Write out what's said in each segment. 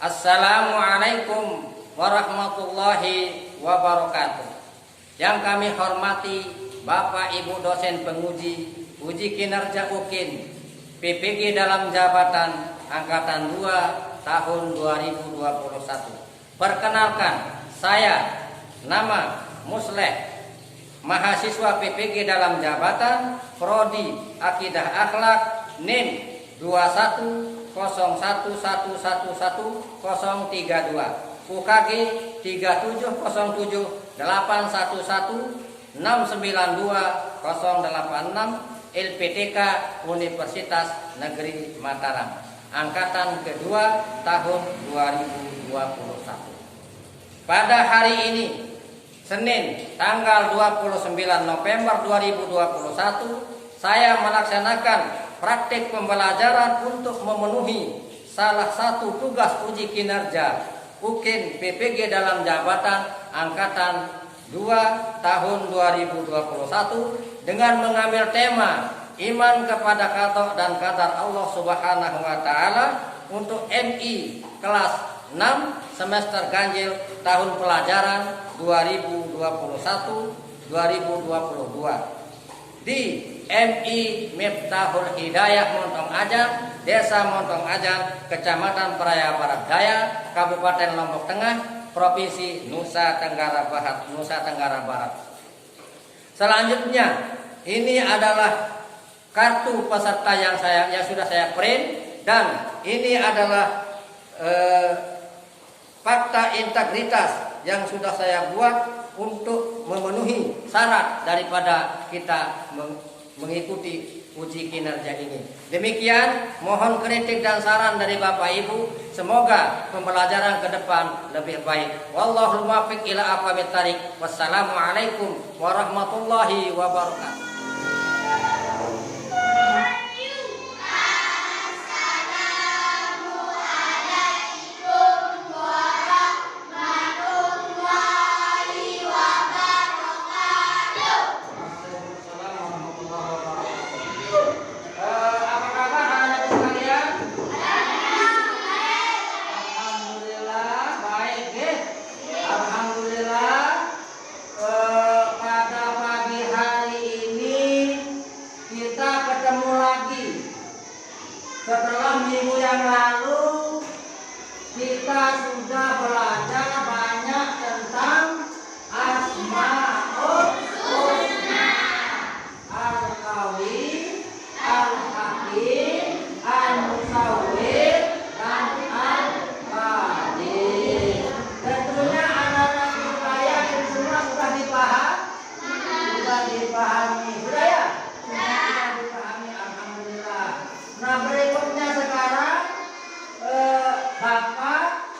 Assalamualaikum warahmatullahi wabarakatuh. Yang kami hormati Bapak Ibu dosen penguji uji kinerja UKIN PPG dalam jabatan angkatan 2 tahun 2021. Perkenalkan, saya nama Musleh, mahasiswa PPG dalam jabatan Prodi Akidah Akhlak NIM 2101111032 UKG 3707811692086 LPTK Universitas Negeri Mataram angkatan kedua tahun 2021. Pada hari ini Senin tanggal 29 November 2021 saya melaksanakan praktik pembelajaran untuk memenuhi salah satu tugas uji kinerja UKIN PPG dalam jabatan angkatan 2 tahun 2021 dengan mengambil tema iman kepada qada dan qadar Allah Subhanahu wa taala untuk MI kelas 6 semester ganjil tahun pelajaran 2021-2022 di MI Miftahul Hidayah Montong Ajan, Desa Montong Ajan, Kecamatan Praia Barat Daya, Kabupaten Lombok Tengah, Provinsi Nusa Tenggara Barat. Selanjutnya, ini adalah kartu peserta yang sudah saya print, dan ini adalah fakta integritas yang sudah saya buat untuk memenuhi syarat daripada kita mengikuti uji kinerja ini. Demikian, mohon kritik dan saran dari Bapak Ibu. Semoga pembelajaran ke depan lebih baik. Wallahul muwaffiq ila aqwamit thariq. Wassalamualaikum warahmatullahi wabarakatuh. Setelah minggu yang lalu kita sudah belajar banyak tentang Asmaul Husna, Al-Qawi, Al-Hakim, Al-Musawwir, dan Al-Qadir. Tentunya anak-anak supaya ini semua sudah dipahami. Sudah ya? Sudah dipahami, alhamdulillah. Nah, berikutnya sekarang Bapak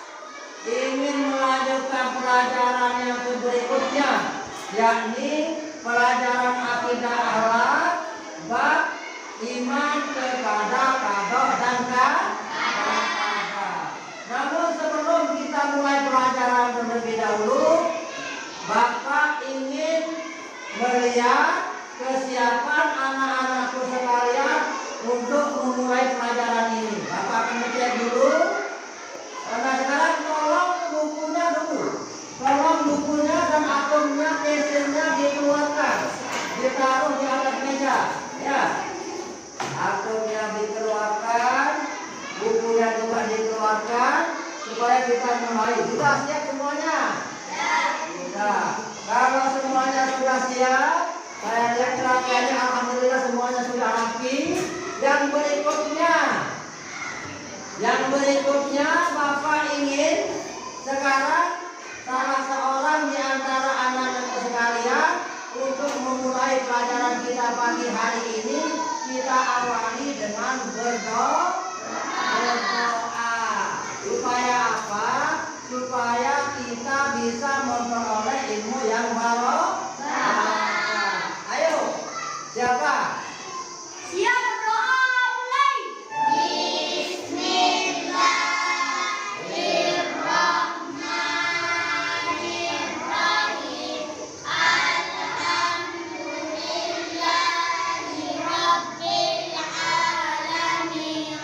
ingin melanjutkan pelajaran yang berikutnya, yakni pelajaran akidah akhlak bab iman kepada qada dan qadar. Namun sebelum kita mulai pelajaran terlebih dahulu, Bapak ingin melihat kesiapan anak-anakku sekalian untuk memulai pelajaran ini. Bapak akan ngecek dulu. Nah, sekarang tolong bukunya dulu. Tolong bukunya dan atomnya, pencilnya dikeluarkan, ditaruh di atas meja. Ya, atomnya dikeluarkan, bukunya juga dikeluarkan, supaya kita mulai. Sudah siap semuanya? Sudah. Kalau semuanya sudah siap, saya lihat rangkaiannya alhamdulillah semuanya sudah rapi. Yang berikutnya Bapak ingin sekarang salah seorang di antara anak-anak sekalian untuk memulai pelajaran kita pagi hari ini, kita awali dengan berdoa. Supaya apa? Supaya kita bisa memperoleh ilmu yang barokah. Ayo, siapa? Siap berdoa mulai. Bismillahirrahmanirrahim. Alhamdulillahirabbil alamin.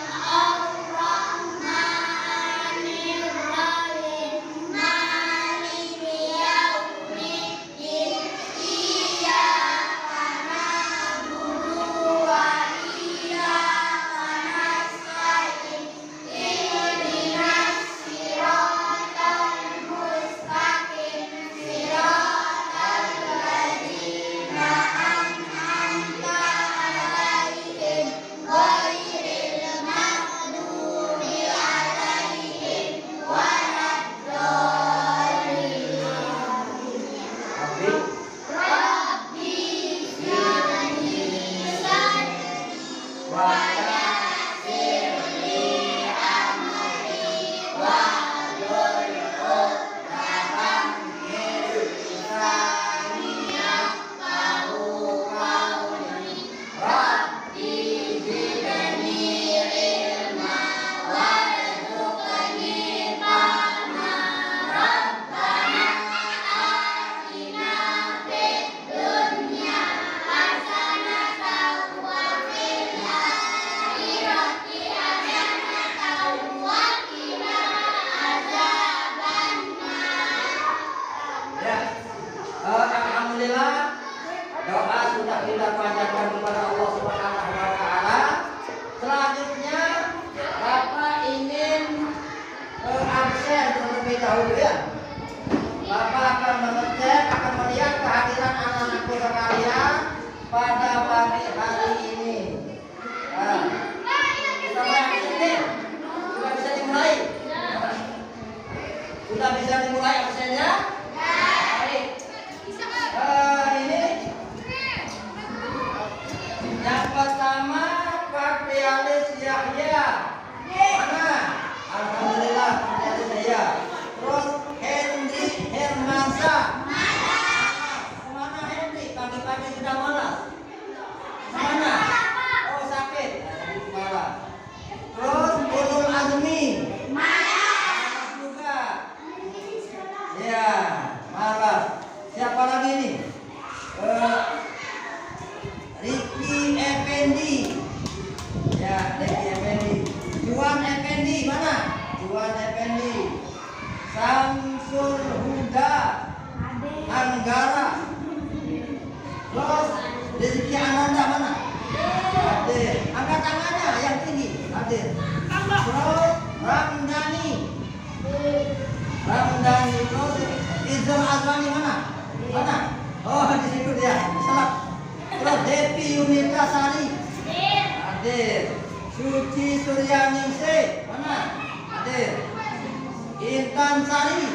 terlebih dahulu ya. Bapak akan mengecek, akan melihat kehadiran anak-anakku sekalian pada pagi hari ini. Nah, kita mulai absennya. Sudah bisa dimulai? Sudah bisa dimulai absennya? Baik. Ini yang pertama Patrialis Yahya. Mana? Alhamdulillah Patrialis Yahya. Terus Henry Hermansyah. Mana Henry? Pagi-pagi sudah malas. Mana? Oh sakit. Malas. Terus Ulul Azmi. Malas juga. Ya, malas. Siapa lagi nih? Ricky Effendi. Ya, Ricky Effendi. Juan Effendi mana? Juan Effendi. Samsul Huda Anggara. Terus Rizky Ananda mana? Hadir. Angkat tangannya yang tinggi. Hadir. Terus Ramdhani. Terus Izul Azwani mana? Mana? Oh di situ dia. Salah. Terus Devi Yunita Sari. Hadir. Suci Suryaningsih mana? Hadir. Intan Sari.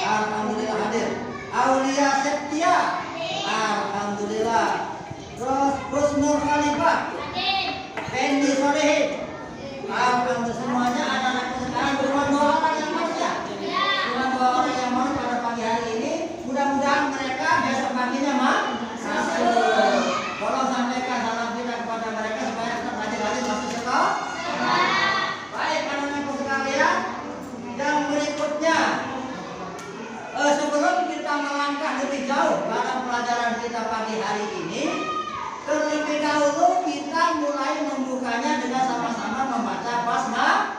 Alhamdulillah hadir. Aulia Septia. Alhamdulillah. Terus Husnul Khalifah. Fendi Solehin. Alhamdulillah semuanya anak-anak sekarang cuma 2 orang yang mau ya. Cuma 2 orang yang mau pada pagi hari ini. Mudah-mudahan mereka besok paginya masuk. Tolong sampaikan salam kita kepada mereka supaya tetap rajin-rajin masuk sekolah. Baik anak-anakku sekalian, yang berikutnya sebelum kita melangkah lebih jauh dalam pelajaran kita pagi hari ini, terlebih dahulu kita mulai membukanya dengan sama-sama membaca basmalah.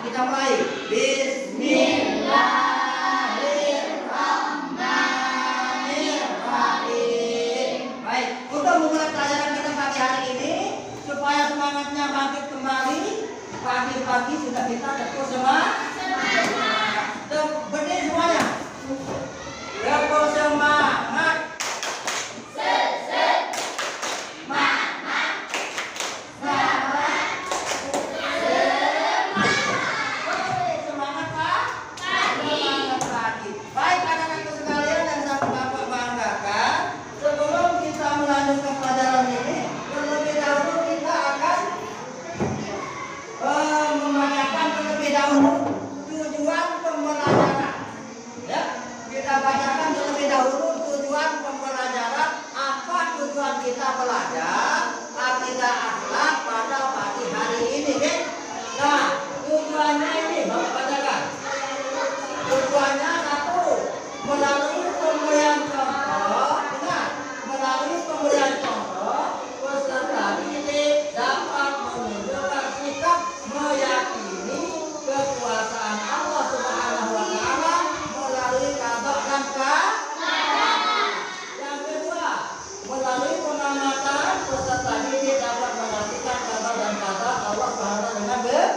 Kita mulai. Bismillahirrahmanirrahim. Baik, untuk memulai pelajaran kita pagi hari ini supaya semangatnya bangkit kembali, pagi-pagi sudah kita tekuk semangat. Berdiri semuanya. Tekuk semangat. Semangat Pak. Semangat pagi. Baik anak-anakku sekalian yang saya Bapak banggakan, sebelum kita melanjutkan pelajaran ini, terlebih dahulu kita akan membacakan terlebih dahulu tujuan pembelajaran. Ya, kita bacakan terlebih dahulu tujuan pembelajaran. Apa tujuan kita belajar akidah akhlak pada pagi hari ini, kan? Nah, tujuannya ini Bapak bacakan. Tujuannya 1, melalui pemberian contoh. Ingat, melalui pemberian contoh, peserta didik dapat menunjukkan sikap meyakini kekuasaan Allah Subhanahu wa Ta'ala melalui qada dan qadar. Yang kedua, melalui pengamatan peserta didik dapat memastikan qada dan qadar Allah Subhanahu wa Ta'ala dengan benar.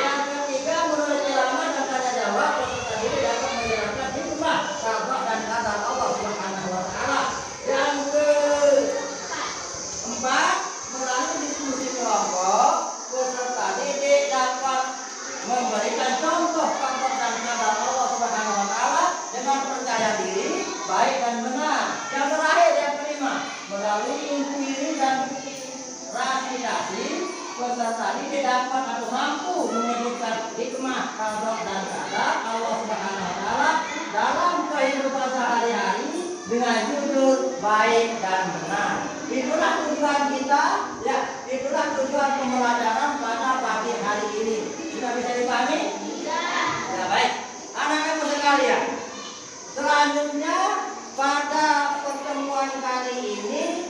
Yang ketiga, melalui ceramah dan tanya jawab peserta didik dapat menjelaskan hikmah qada dan qadar Allah Subhanahu wa Ta'ala. Yang keempat, melalui diskusi kelompok peserta didik dapat memberikan contoh qada dan qadar Allah Subhanahu wa Ta'ala dengan percaya diri, baik dan benar. Yang terakhir, yang kelima, melalui inkuiri dan rasionalisasi peserta didik dapat atau mampu menyebutkan hikmah qada dan qadar Allah Subhanahu wa Ta'ala dalam kehidupan sehari-hari dengan jujur, baik dan benar. Itulah tujuan kita, ya. Itulah tujuan pembelajaran pada pagi hari ini. Sudah bisa dipahami? Ya, baik. Anak-anak sekalian, selanjutnya pada pertemuan kali ini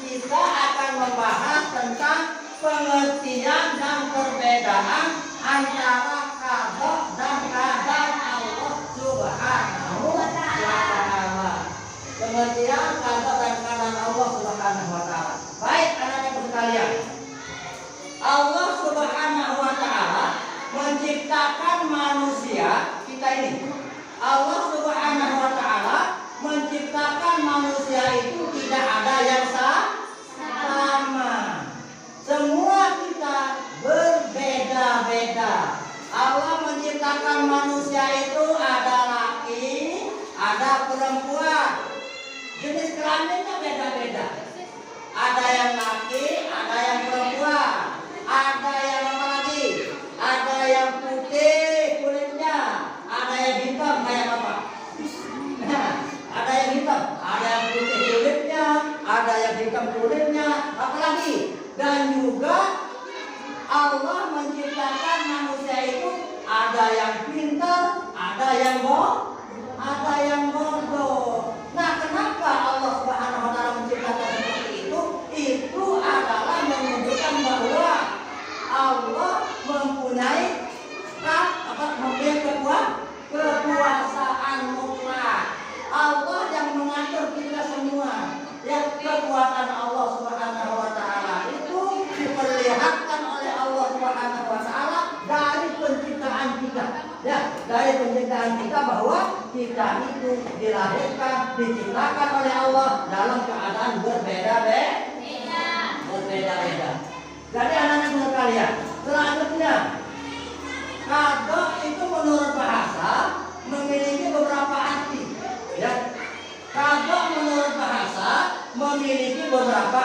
kita akan membahas tentang pengertian dan perbedaan antara qada dan qadar Allah Subhanahu wa Ta'ala. Pengertian qada dan qadar Allah Subhanahu wa Ta'ala. Baik anak-anak sekalian, Allah Subhanahu wa Ta'ala menciptakan manusia Allah Subhanahu wa taala menciptakan manusia itu tidak ada yang sama. Semua kita berbeda-beda. Allah menciptakan manusia itu ada laki, ada perempuan. Jenis kelaminnya beda-beda. Ada yang laki, ada yang perempuan. Ada yang apa lagi? Ada yang putih kulitnya, ada yang hitam kayak apa? Ada yang hitam, ada yang putih kulitnya, ada yang hitam kulitnya, apalagi. Dan juga Allah menciptakan manusia itu ada yang pintar, ada yang bodoh. Nah, kenapa Allah Subhanahu wa taala menciptakan seperti itu? Itu adalah menunjukkan bahwa Allah mempunyai kekuasaan mutlak. Allah yang mengatur kita semua. Ya, kekuatan Allah Subhanahu wa taala itu diperlihatkan oleh Allah Subhanahu wa taala dari penciptaan kita. Ya, dari penciptaan kita bahwa kita itu dilahirkan, diciptakan oleh Allah dalam keadaan berbeda-beda. Jadi anak-anak sekalian, selanjutnya kado itu menurut bahasa memiliki beberapa arti. Ya, kado menurut bahasa memiliki beberapa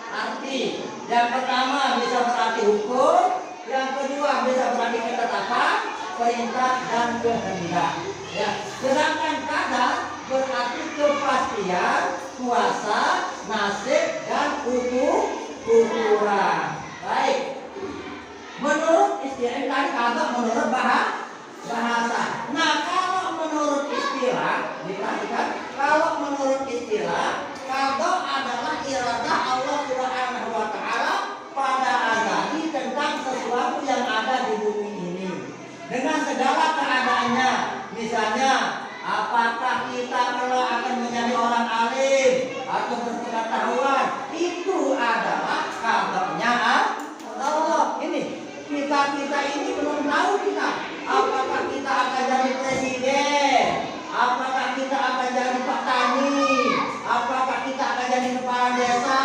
arti. Yang pertama bisa berarti hukum, yang kedua bisa berarti ketetapan, perintah dan kehendak. Ya, sedangkan kada berarti kepastian, kuasa, nasib dan ukuran. Baik. Menurut istilah tadi kata menurut bahasa. Nah, kalau menurut istilah, diperhatikan, kalau menurut istilah, kado adalah iradah Allah Subhanahu wa taala pada azali tentang sesuatu yang ada di bumi ini. Dengan segala keadaannya. Misalnya, apakah kita kelak akan menjadi orang alim atau berpengetahuan? Itu adalah kadonya Allah. Ini kita ini belum tahu kita apakah kita akan jadi presiden, apakah kita akan jadi petani, apakah kita akan jadi kepala desa,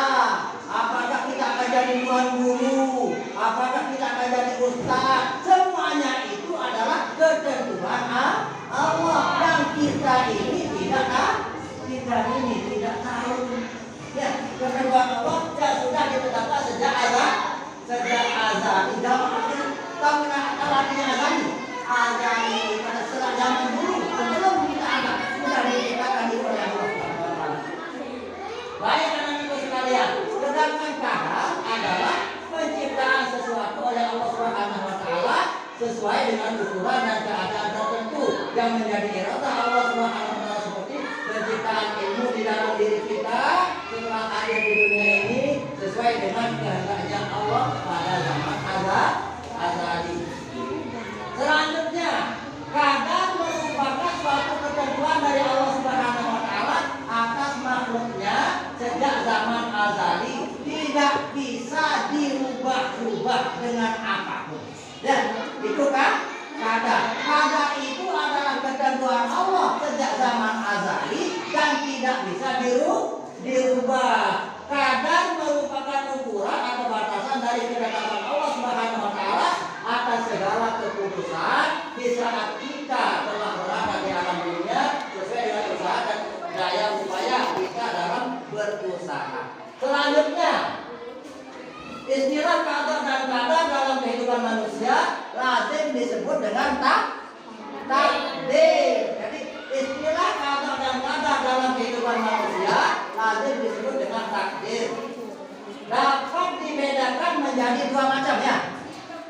apakah kita akan jadi tuan guru, apakah kita akan jadi ustaz. Semuanya itu adalah ketentuan Allah yang kita ini tidak tahu. Ya, ketentuan Allah ya sudah ditetapkan sejak azali. Tahu artinya azali? Azali pada setelah zaman dulu sebelum kita ada sudah diciptakan oleh Allah. Baik anak-anakku sekalian, sedangkan kada adalah penciptaan sesuatu oleh Allah Subhanahu wa taala sesuai dengan ukuran dan keadaan tertentu yang menjadi iradah Allah Subhanahu wa taala, seperti penciptaan ilmu di dalam diri kita setelah ada di dunia ini sesuai dengan kehendaknya Allah pada zaman azali. Selanjutnya, kadang merupakan suatu ketentuan dari Allah Subhanahu wa taala atas makhluknya sejak zaman azali, tidak bisa dirubah-rubah dengan apapun. Dan itu kan kada itu adalah ketentuan Allah sejak zaman azali dan tidak bisa dirubah. Kadang merupakan ukuran atau batasan dari ketetapan Allah Subhanahu wa taala atas segala keputusan di saat kita telah berada di alam dunia sesuai dengan usaha dan daya upaya kita dalam berusaha. Selanjutnya, istilah kada dan kada dalam kehidupan manusia lazim disebut dengan takdir. Jadi istilah kada dan kada dalam kehidupan manusia lazim disebut dengan takdir. Dapat dibedakan menjadi dua macam ya.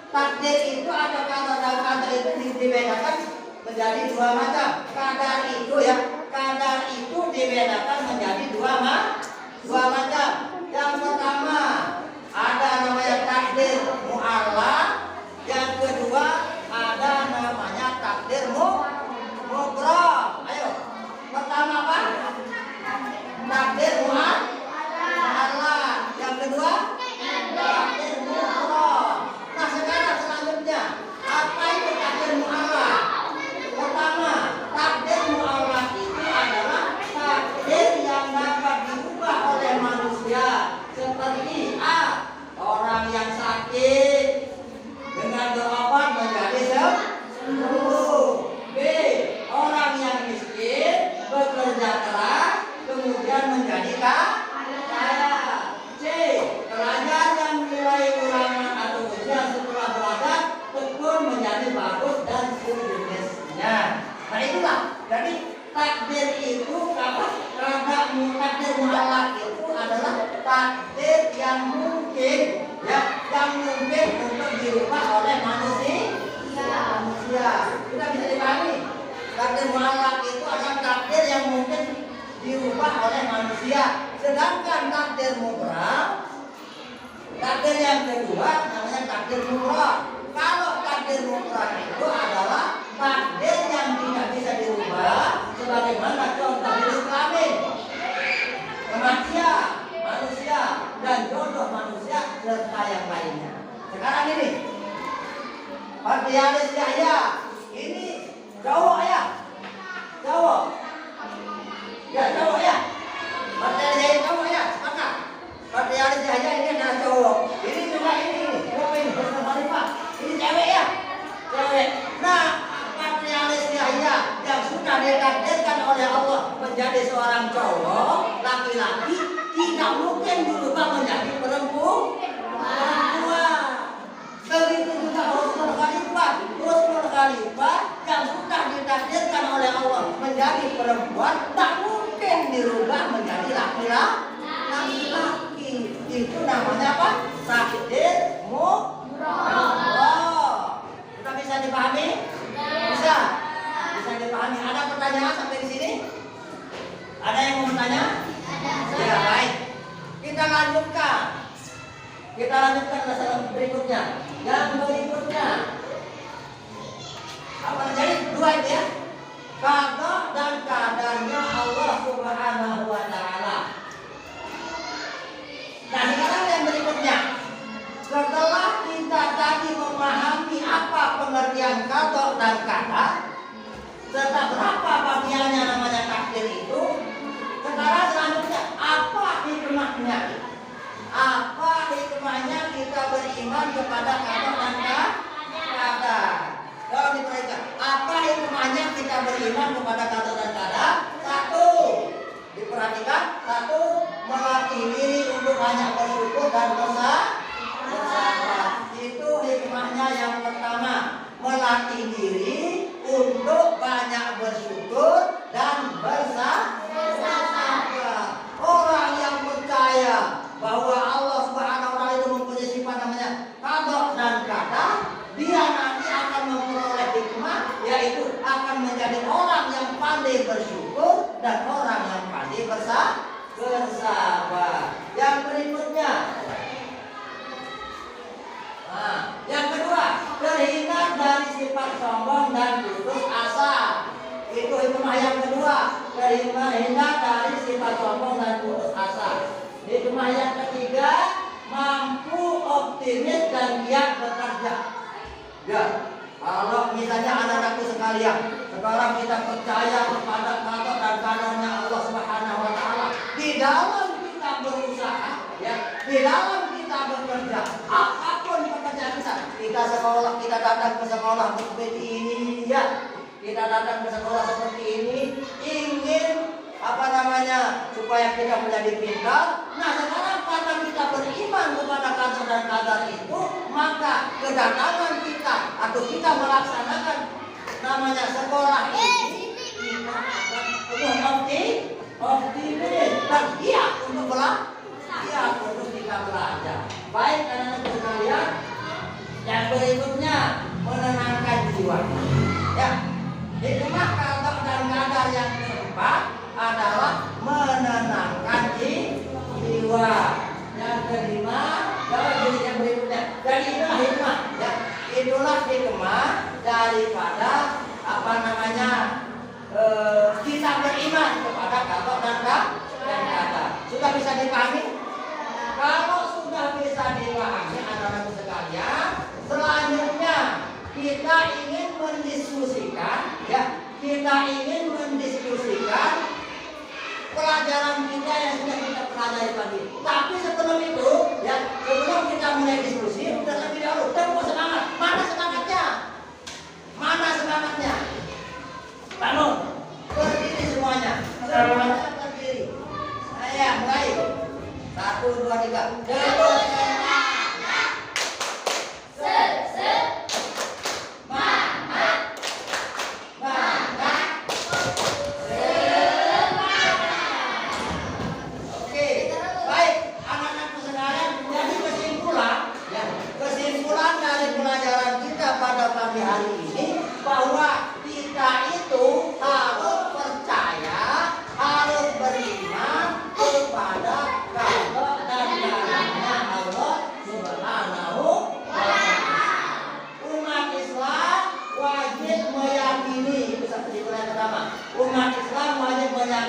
Takdir itu atau kada dan kada itu dibedakan menjadi dua macam. Kadar itu ya, kadar itu dibedakan menjadi dua macam. Yang pertama ada namanya takdir mu'allaq, yang kedua ada namanya takdir mubrah. Ayo, pertama apa? Takdir mu'allaq. Yang kedua takdir mubrah. Nah, sekarang selanjutnya apa itu takdir mu'allaq? Pertama, takdir manusia. Sedangkan takdir mutlak, takdir yang kedua namanya takdir mutlak. Kalau takdir mutlak itu adalah takdir yang tidak bisa dirubah, sebagaimana contoh jenis kelamin, kematian manusia dan jodoh manusia serta yang lainnya. Sekarang ini Patrialis Yahya ini cowok ya, cowok ya, cowok ya. Patrialis Yahya cowok ya, maka Patrialis Yahya ini adalah cowok. Ini juga ini Ustaz Khalifah. Ini cewek ya, cewek. Nah, Patrialis Yahya yang sudah ditakdirkan oleh Allah menjadi seorang cowok, laki-laki, tidak mungkin berubah menjadi perempuan. Begitu juga Rasul Khalifah. Rasul Khalifah yang sudah ditakdirkan oleh Allah menjadi perempuan, tak mungkin dirubah menjadi laki-laki. Itu namanya apa? Takdir mutlak. Kita bisa dipahami? Bisa? Bisa dipahami. Ada pertanyaan sampai di sini? Ada yang mau bertanya? Ya, baik. Kita lanjutkan. Kita lanjutkan masalah berikutnya. Yang berikutnya apa jadi dua itu ya? Qada dan kadarnya Allah Subhanahu wa taala. Nah, sekarang yang berikutnya. Setelah kita tadi memahami apa pengertian qada dan qadar, serta berapa bagiannya namanya takdir itu, sekarang selanjutnya apa hikmahnya? Apa hikmahnya kita beriman kepada qada dan qadar? Kalau diperhatikan, apa hikmahnya kita beriman kepada qada dan qadar? Satu, diperhatikan, satu, melatih diri untuk banyak bersyukur dan bersabar. Itu hikmahnya yang pertama, melatih diri untuk banyak bersyukur dan bersabar. Orang yang percaya bahwa Allah Subhanahu wa taala itu mempunyai sifat namanya qada dan qadar, dia nanti akan memperoleh hikmah, yaitu akan menjadi orang yang pandai bersyukur dan orang yang pandai bersabar. Yang berikutnya, yang kedua, terhindar dari sifat sombong dan putus asa. Itu hikmah yang kedua, terhindar dari sifat sombong dan putus asa. Hikmah yang ketiga, mampu optimis dan giat bekerja. Ya, kalau misalnya anak-anakku sekalian, sekarang kita percaya kepada qada dan kadarnya Allah Subhanahu wa taala. Di dalam kita berusaha, ya, di dalam kita bekerja, apapun pekerjaan kita sekolah, kita datang ke sekolah seperti ini, ya. Kita datang ke sekolah seperti ini ingin supaya kita menjadi pintar. Nah, sekarang karena kita beriman kepada qada dan qadar itu, maka kedatangan kita atau kita melaksanakan namanya sekolah ini, kita akan penuh optimis dan giat untuk kita belajar. Baik anak-anak sekalian, yang berikutnya menenangkan jiwa. Ya, hikmah qada dan qadar yang keempat adalah menenangkan jiwa. Yang kelima, yang berikutnya. Dan itulah hikmah, ya. Itulah hikmah daripada kita beriman kepada qada dan qadar. Sudah bisa dipahami? Kalau sudah bisa dipahami anak-anak sekalian, selanjutnya kita ingin mendiskusikan, ya. Kita ingin mendiskusikan pelajaran kita yang sudah kita pelajari tadi. Tapi sebelum itu, ya, sebelum kita mulai diskusi, terlebih dahulu tempo semangat. Mana semangatnya? Mana semangatnya? Bangun, berdiri semuanya. Semuanya berdiri. Saya mulai. 1, 2, 3. Terus semangat. Pada pagi hari ini bahwa kita itu harus percaya, harus beriman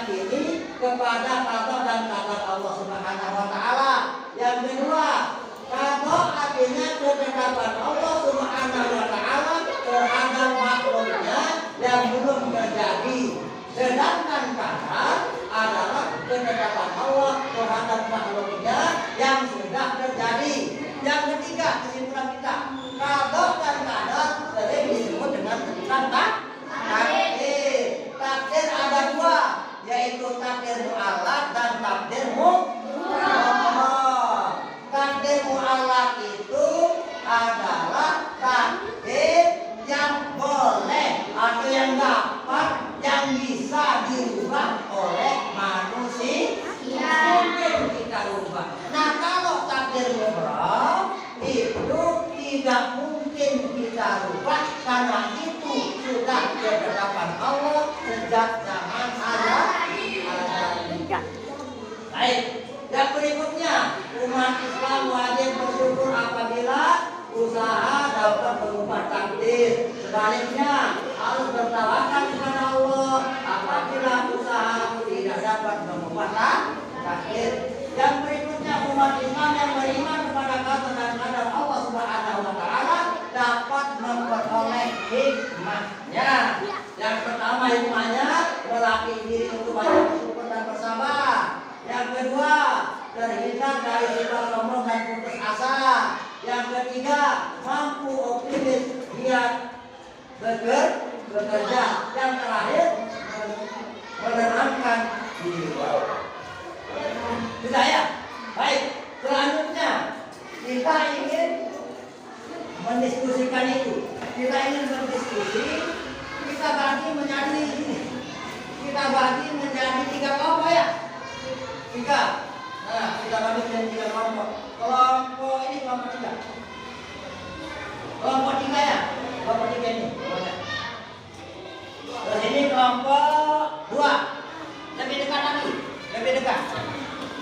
meyakini kepada qada dan qadar Allah Subhanahu wa taala. Yang kedua, qada artinya ketetapan Allah Subhanahu wa taala terhadap makhluknya yang belum terjadi. Sedangkan qadar adalah ketetapan Allah terhadap makhluknya yang sudah terjadi. Yang ketiga, kesimpulan kita, qada dan qadar sering disebut dengan sebutan takdir. Takdir ada dua, yaitu takdir mu'allaq dan takdir mutlaq. Takdir mu'allaq itu adalah takdir yang boleh atau yang dapat, yang bisa dirubah oleh manusia. Mungkin kita rubah. Nah, kalau takdir mutlaq itu tidak mungkin kita rubah, karena itu sudah ketetapan Allah sejak zaman ada. Baik, yang berikutnya, umat Islam wajib bersyukur apabila usaha dapat mengubah takdir. Sebaliknya harus bertawakal kepada Allah apabila usaha tidak dapat mengubah takdir. Yang berikutnya, umat Islam yang beriman kepada qada dan qadar Allah Subhanahu wa taala dapat memperoleh hikmahnya. Yang pertama, hikmahnya melatih diri untuk banyak bersyukur dan bersabar. Yang kedua, terhindar dari sifat sombong dan putus asa. Yang ketiga, mampu optimis giat bekerja. Yang terakhir, menenangkan jiwa. Sudah ya? Baik, selanjutnya kita ingin mendiskusikan itu. Kita ingin berdiskusi, kita bagi menjadi ini. Kita bagi menjadi 3 kelompok ya. 3. Nah, kita bagi menjadi 3 kelompok. Kelompok ini kelompok 3. Kelompok 3 ya. Kelompok 3 ini. Terus ini kelompok 2. Lebih dekat lagi. Lebih dekat.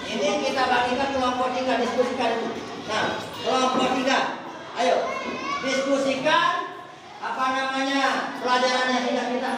Ini kita bagikan kelompok 3, diskusikan itu. Nah, kelompok 3. Ayo, diskusikan apa namanya pelajaran yang sudah kita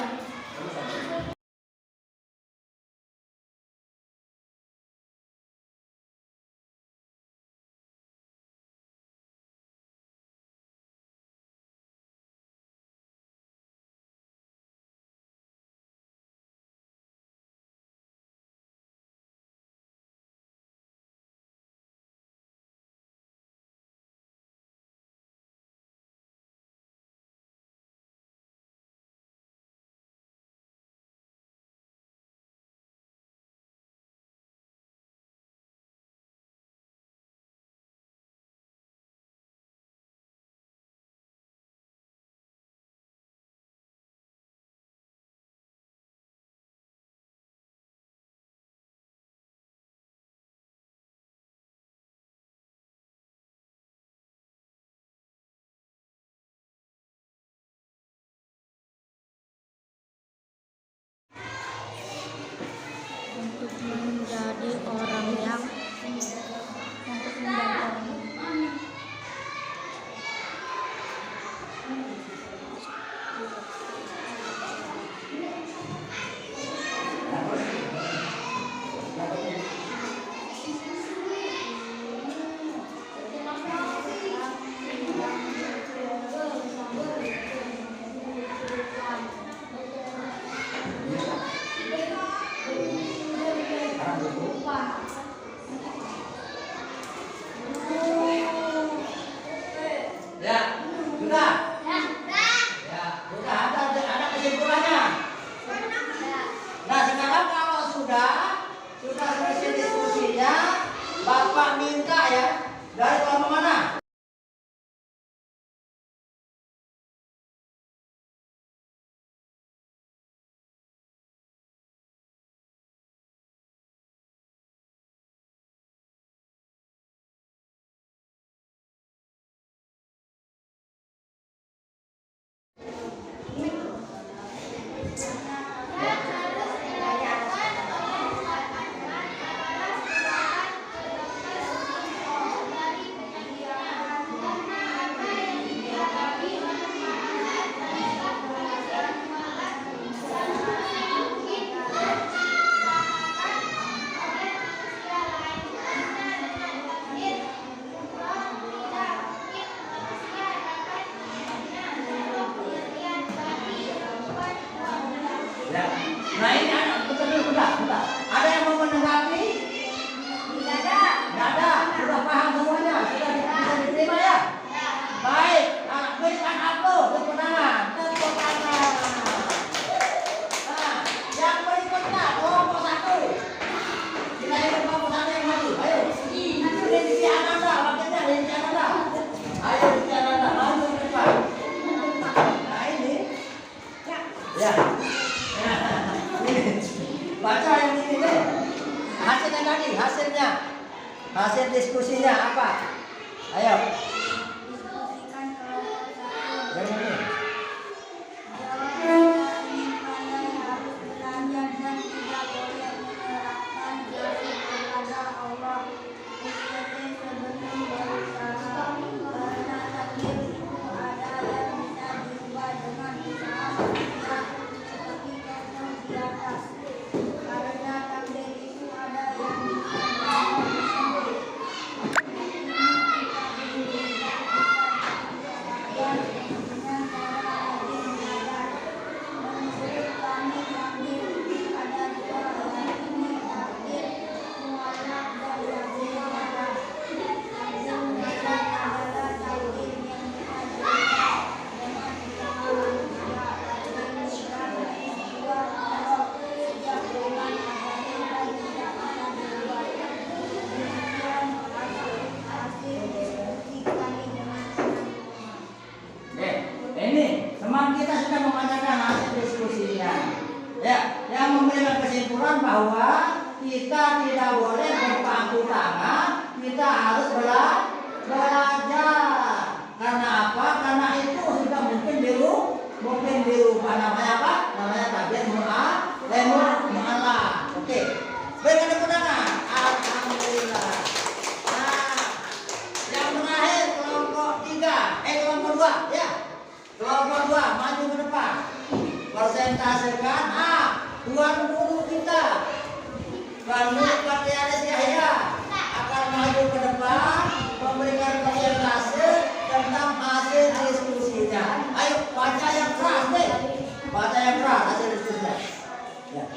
Ya. Nah ini bentar. Ada yang mau menanggapi? Tidak ada. Tidak ada. Sudah paham semuanya? Sudah bisa diterima ya? Baik. Nah, berikan aplaus, tepuk tangan. Nah, yang berikutnya kelompok 1. Kita ingin kelompok 1 yang maju. Ayo. Rinci Ananda, wakilnya Rinci Ananda. Ayo Rinci Ananda, maju ke depan. Nah ini. Ya. Baca yang ini deh. Hasilnya tadi, hasil diskusinya apa? Ayo. Diskusikan kelompok 1. Yang ini. Jawaban pandai harus belajar dan tidak boleh menyerahkan diri kepada Allah. Ikuti sebelum berusaha, karena takdir itu ada yang bisa diubah dengan usaha manusia, seperti contoh di atas. Karena takdir itu ada yang bisa diubah sendiri. Ini teman kita sudah membacakan hasil diskusinya. Ya, yang memberikan kesimpulan bahwa kita tidak boleh berpangku tangan, kita harus belajar. Karena apa? Karena itu sudah mungkin dirubah namanya apa? Namanya takdir mu'allah. Oke. Berikan tepuk tangan. Alhamdulillah. Nah, yang terakhir kelompok 3, kelompok 2, ya. Kelompok 2 maju ke depan. Persentasekan tuan guru kita. Tuan guru Patrialis Yahya akan maju ke depan memberikan presentase tentang hasil diskusinya. Ayo baca yang keras deh. Baca yang keras hasil diskusinya. Ya.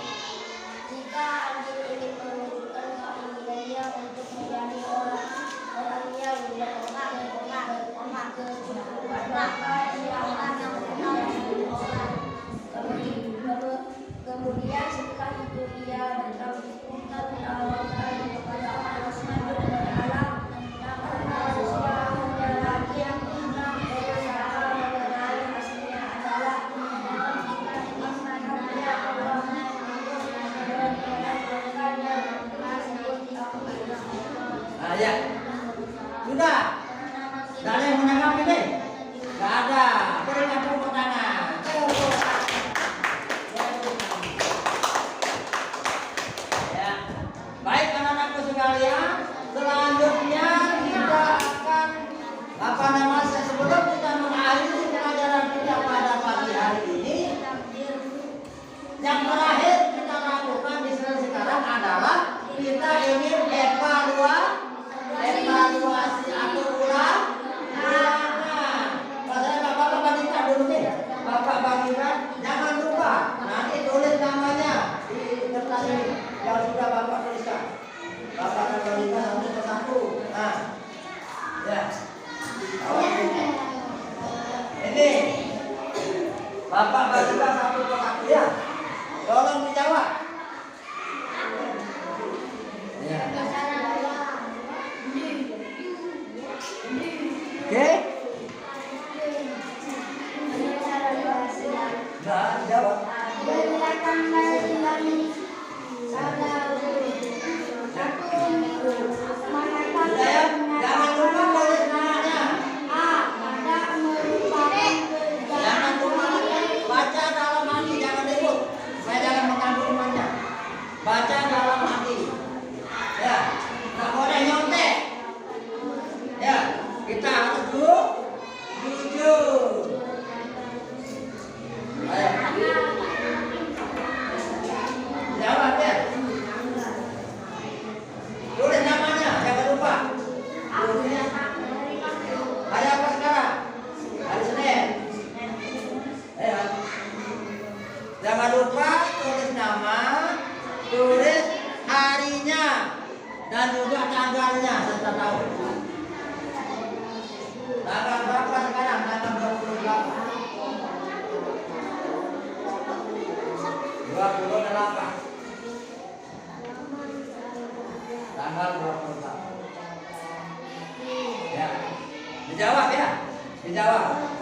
Jika anjing ini menunjukkan keinginannya untuk menjadi orang yang berhormat, maka ia akan mengenal orang. Kemudian setelah itu ia bertauhid kepada Allah Subhanahu wa Ta'ala. Manusia laki yang berusaha mengenali hasilnya adalah jika Allah Nah, ya. Sudah. Tidak ada yang menanggapi nih? Tidak ada. Berikan tepuk tangan. Ya. Baik anak-anakku sekalian, selanjutnya kita akan sebelum kita mengakhiri pelajaran kita pada pagi hari ini, yang terakhir kita lakukan di sekarang adalah kita ingin evaluasi atau ulang. Bapak bagikan dulu nih. Bapak bagikan, jangan lupa nanti tulis namanya di kertas ini yang sudah Bapak tuliskan. Bapak akan bagikan satu persatu. Nah, ya. Ini Bapak bagikan satu persatu ya. Tolong dijawab. Ya. Oke? Nah, jawab. Jangan lupa tulis namanya. Jangan lupa baca dalam hati, jangan ribut. Saya jangan mengganggu temannya. Baca dalam hati. Ya, nggak boleh nyontek. Ya, kita harus jujur. Ayo. Jawab ya. dan juga tanggalnya serta tahun. Tanggal berapa sekarang? Tanggal 28. 28. Tanggal 28. Ya. Dijawab ya. Dijawab.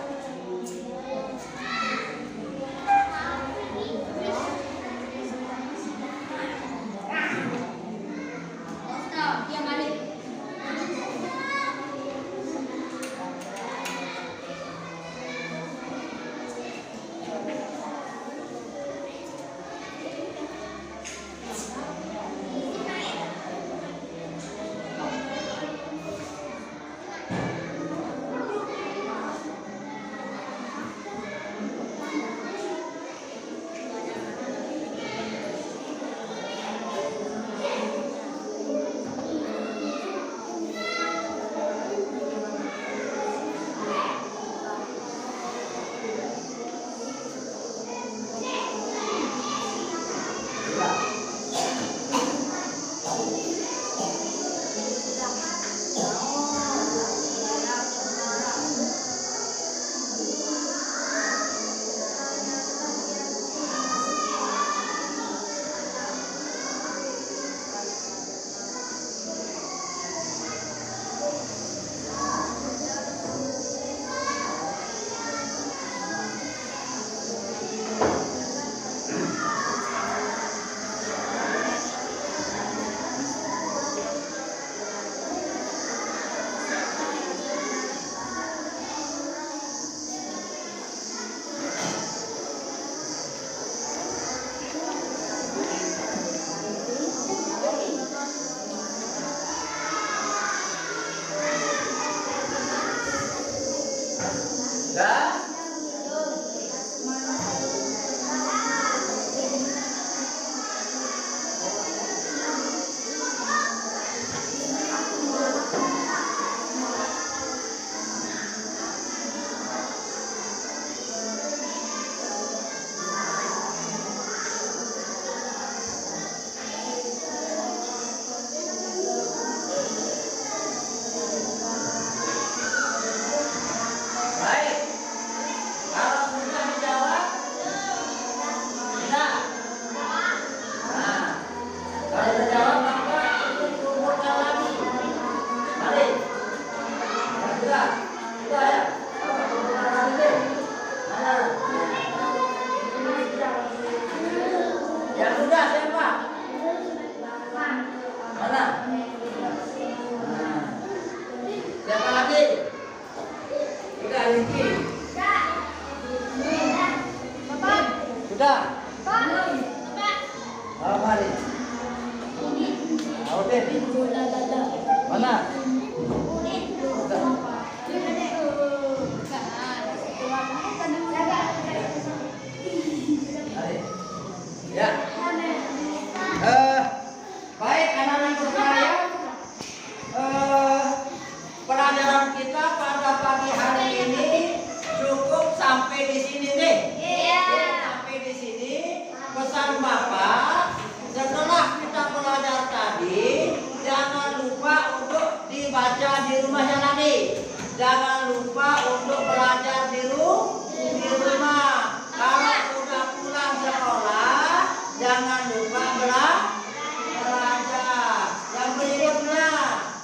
Jangan lupa untuk belajar di rumah. Kalau sudah pulang sekolah, jangan lupa belajar. Yang berikutnya,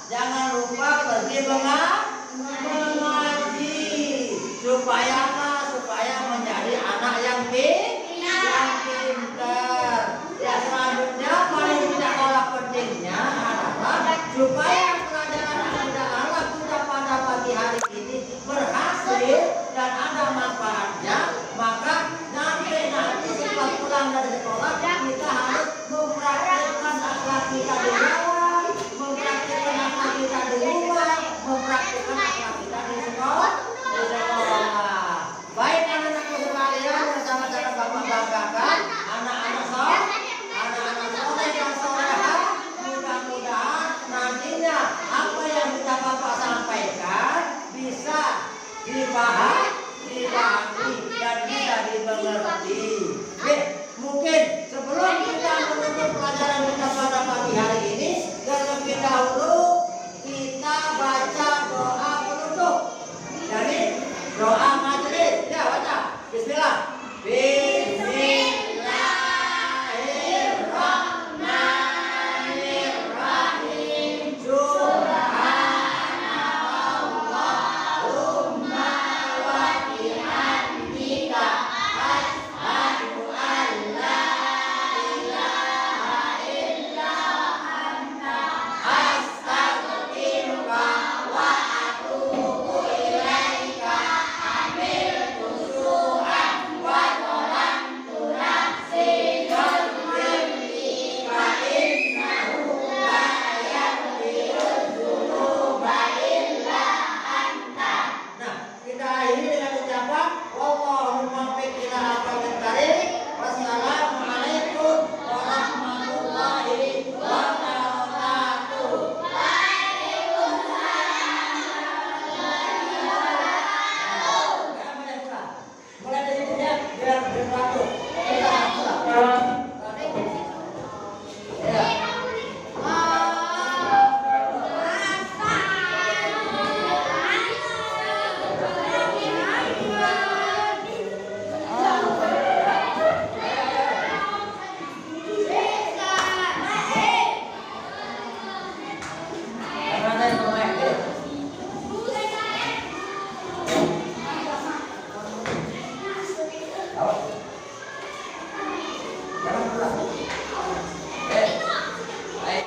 jangan lupa pergi mengaji supaya menjadi anak yang pintar. Ya, selanjutnya paling tidak kalah pentingnya adalah supaya hari ini berhasil dan ada manfaatnya, maka nanti setelah pulang dari sekolah kita harus mempraktikkan akhlak kita di jalan, mempraktikkan akhlak kita di rumah, mempraktikkan akhlak kita di sekolah. Baik anak-anakku sekalian, bersama-sama Bapak banggakan anak-anak soleh yang solehah. Mudah-mudahan nantinya apa yang kita Bapak sampaikan bisa dipahami dan bisa dimengerti. Mungkin sebelum kita menutup pelajaran kita pada pagi hari ini, karena kita sesuatu. Kita